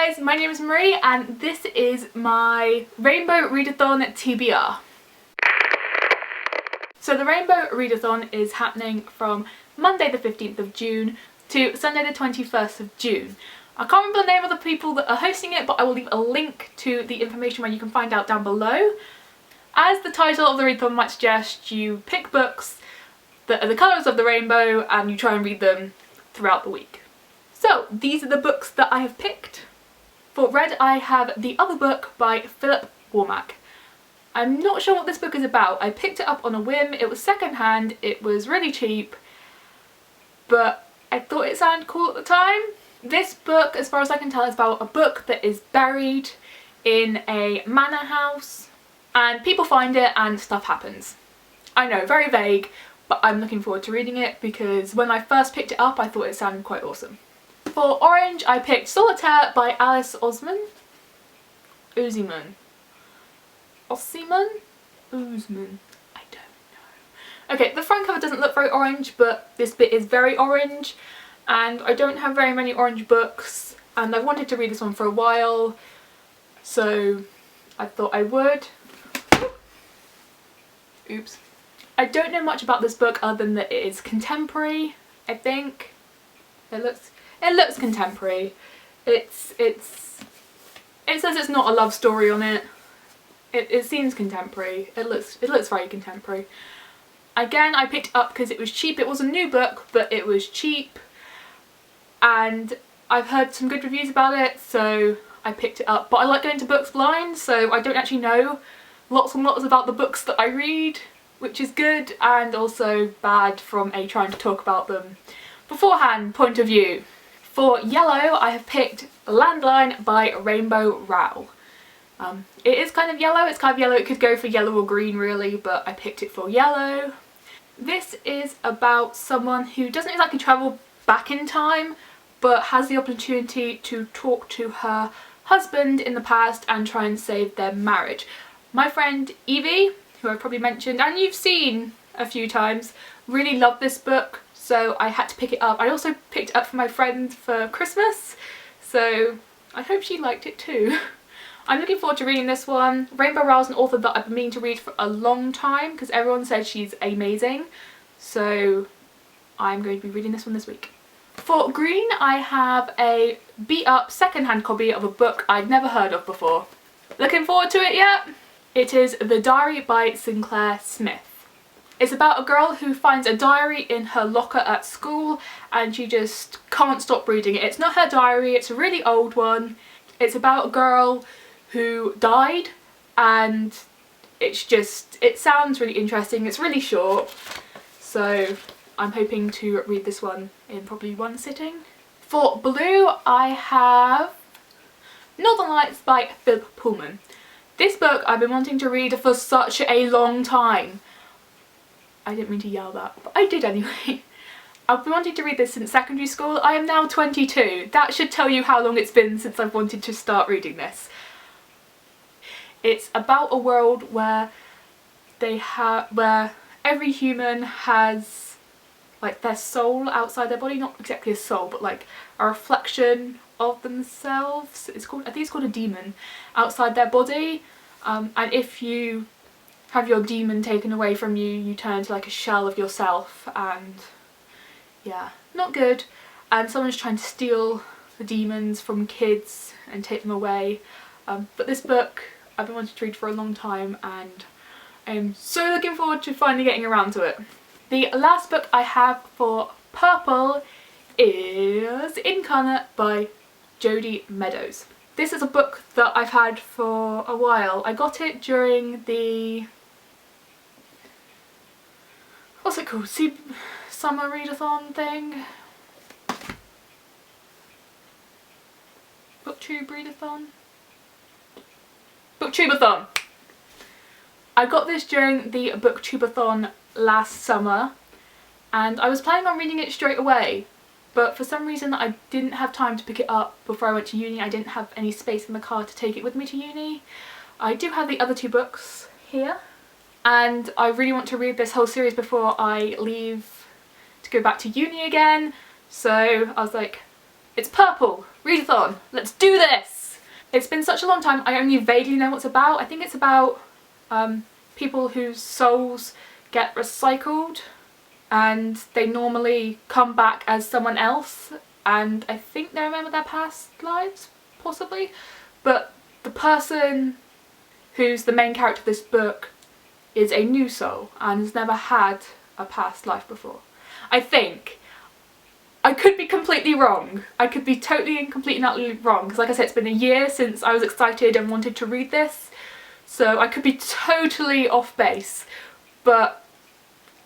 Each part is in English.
guys, my name is Marie and this is my Rainbow Readathon TBR. So the Rainbow Readathon is happening from Monday the 15th of June to Sunday the 21st of June. I can't remember the name of the people that are hosting it, but I will leave a link to the information where you can find out down below. As the title of the readathon might suggest, you pick books that are the colours of the rainbow and you try and read them throughout the week. So these are the books that I have picked. For red I have The Other Book by Philip Womack. I'm not sure what this book is about. I picked it up on a whim. It was secondhand, it was really cheap, but I thought it sounded cool at the time. This book, as far as I can tell, is about a book that is buried in a manor house and people find it and stuff happens. I know, very vague, but I'm looking forward to reading it because when I first picked it up I thought it sounded quite awesome. For orange I picked Solitaire by Alice Oseman. Oseman. I don't know. Okay, the front cover doesn't look very orange, but this bit is very orange and I don't have very many orange books and I've wanted to read this one for a while, so I thought I would. Oops. I don't know much about this book other than that it is contemporary, I think. It looks contemporary. It says it's not a love story on it. It seems contemporary. It looks very contemporary. Again, I picked it up because it was cheap. It was a new book, but it was cheap. And I've heard some good reviews about it, so I picked it up. But I like going to books blind, so I don't actually know lots and lots about the books that I read, which is good and also bad from a trying to talk about them beforehand point of view. For yellow, I have picked Landline by Rainbow Rowell. It is kind of yellow, it could go for yellow or green really, but I picked it for yellow. This is about someone who doesn't exactly travel back in time, but has the opportunity to talk to her husband in the past and try and save their marriage. My friend Evie, who I've probably mentioned and you've seen a few times, really loved this book, so I had to pick it up. I also picked it up for my friend for Christmas, so I hope she liked it too. I'm looking forward to reading this one. Rainbow Rowell's an author that I've been meaning to read for a long time because everyone says she's amazing, so I'm going to be reading this one this week. For green I have a beat up second-hand copy of a book I'd never heard of before. Looking forward to it yet? It is The Diary by Sinclair Smith. It's about a girl who finds a diary in her locker at school and she just can't stop reading it. It's not her diary, it's a really old one. It's about a girl who died and it sounds really interesting. It's really short, so I'm hoping to read this one in probably one sitting. For blue I have Northern Lights by Philip Pullman. This book I've been wanting to read for such a long time. I didn't mean to yell that, but I did anyway. I've been wanting to read this since secondary school. I am now 22. That should tell you how long it's been since I've wanted to start reading this. It's about a world where every human has like their soul outside their body, not exactly a soul, but like a reflection of themselves. I think it's called a demon outside their body, and if you have your demon taken away from you, you turn into like a shell of yourself, and yeah, not good. And someone's trying to steal the demons from kids and take them away. But this book I've been wanting to read for a long time and I'm so looking forward to finally getting around to it. The last book I have for purple is Incarnate by Jodie Meadows. This is a book that I've had for a while. I got it during the... what's it called? Summer readathon thing? Booktube readathon? Booktubeathon! I got this during the Booktubeathon last summer and I was planning on reading it straight away, but for some reason I didn't have time to pick it up before I went to uni. I didn't have any space in the car to take it with me to uni. I do have the other two books here and I really want to read this whole series before I leave to go back to uni again, so I was like, it's purple, readathon, let's do this! It's been such a long time, I only vaguely know what it's about. I think it's about people whose souls get recycled and they normally come back as someone else, and I think they remember their past lives, possibly. But the person who's the main character of this book is a new soul and has never had a past life before. I think. I could be completely wrong. I could be totally and completely and utterly wrong, because like I said, it's been a year since I was excited and wanted to read this, so I could be totally off base, but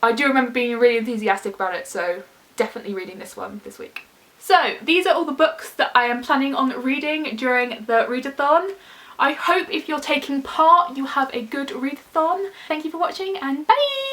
I do remember being really enthusiastic about it, so definitely reading this one this week. So these are all the books that I am planning on reading during the readathon. I hope if you're taking part you have a good readathon. Thank you for watching and bye!